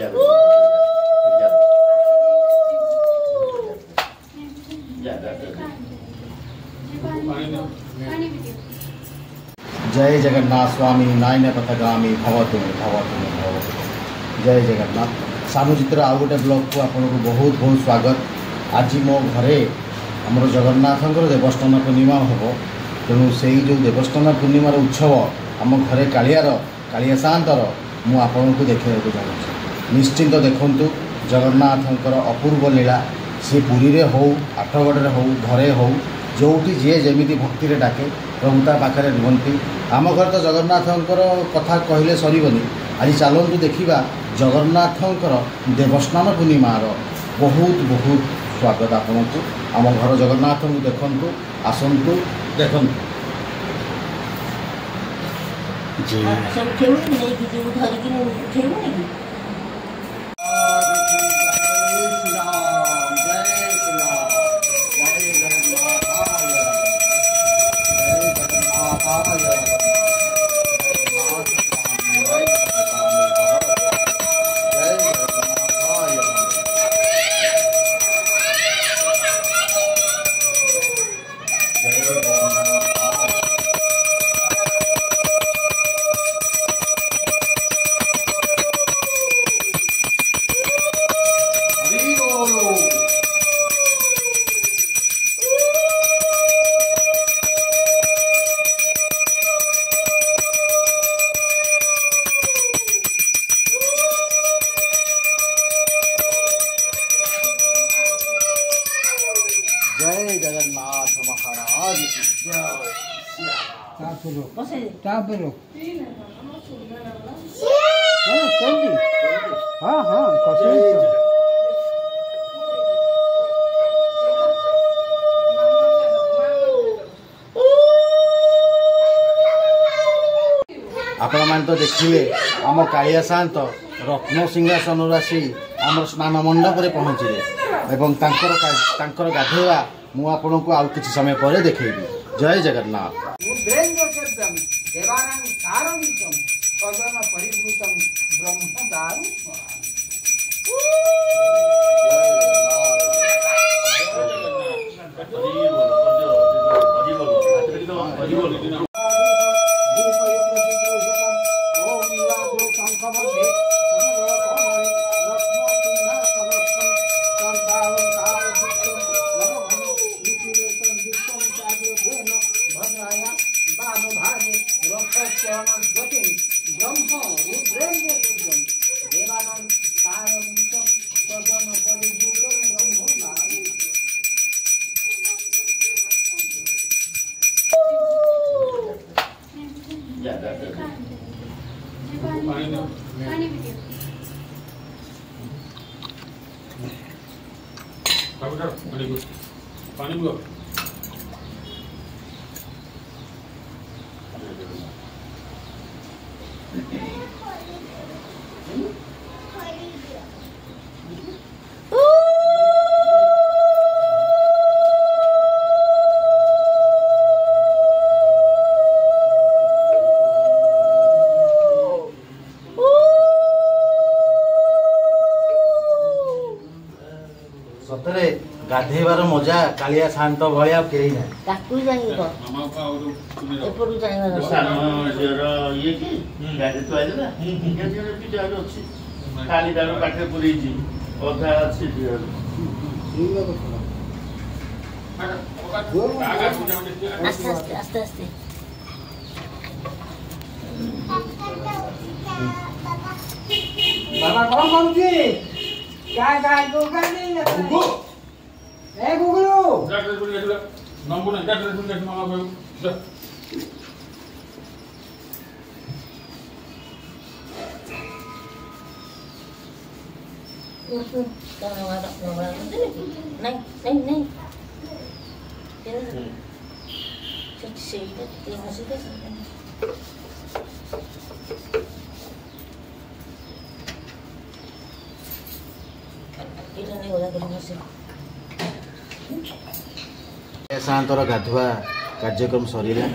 जय जगन्नाथ स्वामी नायन पथगामी भवतु भवतु भवतु। जय जगन्नाथ सानुचित्र आउ गोटे ब्लॉग को आपन को बहुत बहुत स्वागत। आज मो घरे आमर जगन्नाथंकर देवस्थान पूर्णिमा हम तेणु से जो देवस्थान पूर्णिमार उत्सव आम घरे कालिया सातर मुझे को देखा चाहूँगी। निश्चिंत देखु जगन्नाथंकर अपूर्व लीला सी पुरी रे हो आठगढ़ हो घरे हो जोटी जी जमी भक्ति डाके प्रभुता पाखे रुहति। आम घर तो जगन्नाथंकर कथा कहले सरबनी। आज चलतु देखा जगन्नाथंकर देवस्थान पूर्णिमार बहुत बहुत स्वागत आपन को। आम घर जगन्नाथ को देखु आसतु देखु जय जगन्नाथ महाराज की आपण मान तो देखिले आम कालिया शांत रत्न सिंहासन आसी आम स्नान मंडप रे पहुँचले एवं तांकर गाधोवा मु आपन को आउ किछि समय पर देखेबी। जय जगन्नाथ। पानी बुआ सतरे गाधेबार मजा कालिया शांत भाया कहीं ना ताकू जाइए को एपरु जाइए सानो जरा ये की गाधे तो आइले ना के जे पिटा अछि खाली दारो काटे पुरी जी ओथा अछि जे आस्ते आस्ते आस्ते बाबा कौन करूची क्या गोगा नहीं है गुगु ए गुगु जाकर सुन ले नंबर ना जाकर सुन ले मामा भाई नहीं नहीं नहीं शांतर गाधुआ कार्यक्रम सरीला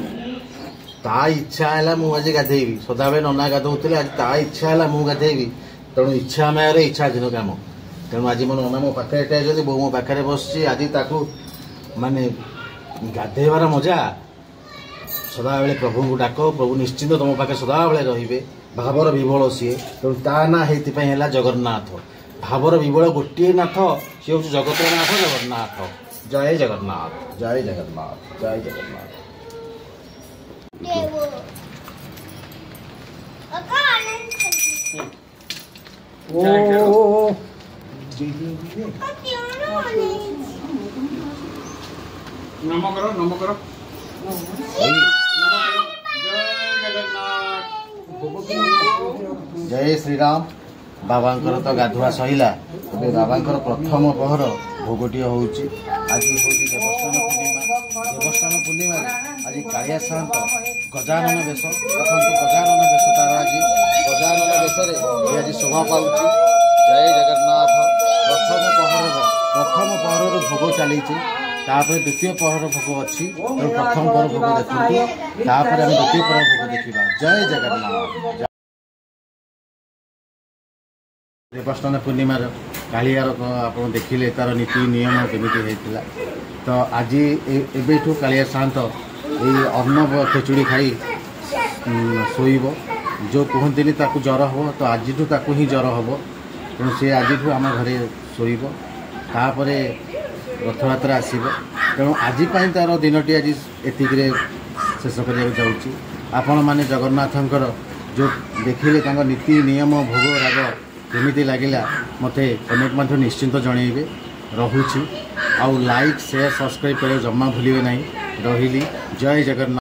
ता इच्छा है मुझे गाधेबी सदाबे नना गाधौले आज ता इच्छा है मुझे गाधेबी तेणु इच्छा मेरे इच्छा दिन कम तेणु आज मो नना मो पाखे बो मो पाखे बस आज माने गाधेबार मजा सदाबले प्रभु को डाक प्रभु निश्चिंत तुम पाखे सदाबले रे भावर विबल सी तेणु ता ना है जगन्नाथ भावर विबल गोटे नाथ सी हूँ जगत नाथ जगन्नाथ जय जगन्नाथ जय जगन्नाथ जय जगन्नाथ नम करो नम करो जय जगन्नाथ जय श्री राम बाबांकर तो गाधुआ सहिला तबे बाबांकर प्रथम पहर भोगटी होउची आज होउची देवस्थान पूर्णिमा आज कालिया शांत गजानन बेश देखंतु गजानन बेश तार आज गजानन बेशरे आज शोभा पाउची जय जगन्नाथ प्रथम पहर भोग चली तापर द्वितीय पहर भोग अच्छी प्रथम पहर भोग देखते तापर हम द्वितीय पहर भोग देखा जय जगन्नाथ देवस्थान पूर्णिमार कालियार आप देखिले तार नीति नियम केमी होता तो आज एबेठू कालिया शांत ये अर्णव खेचुड़ी खाई शोब जो कहते ज्वर हम तो आज ही ज्वर हम तेणु सी आज आम घरे शोब तापर रथयात्रा आसब तेणु आज तार दिनटी आज एतिक शेष कर जाऊँगी आपण मैंने जगन्नाथंकर जो देखिले नीति नियम भोग राग केमिति लागिला मते कमेंट मध्य निश्चिंत जनइबे रहुछि आउ लाइक शेयर सब्सक्राइब करे जम्मा भूलिबे नहीं रहिली जय जगन्नाथ।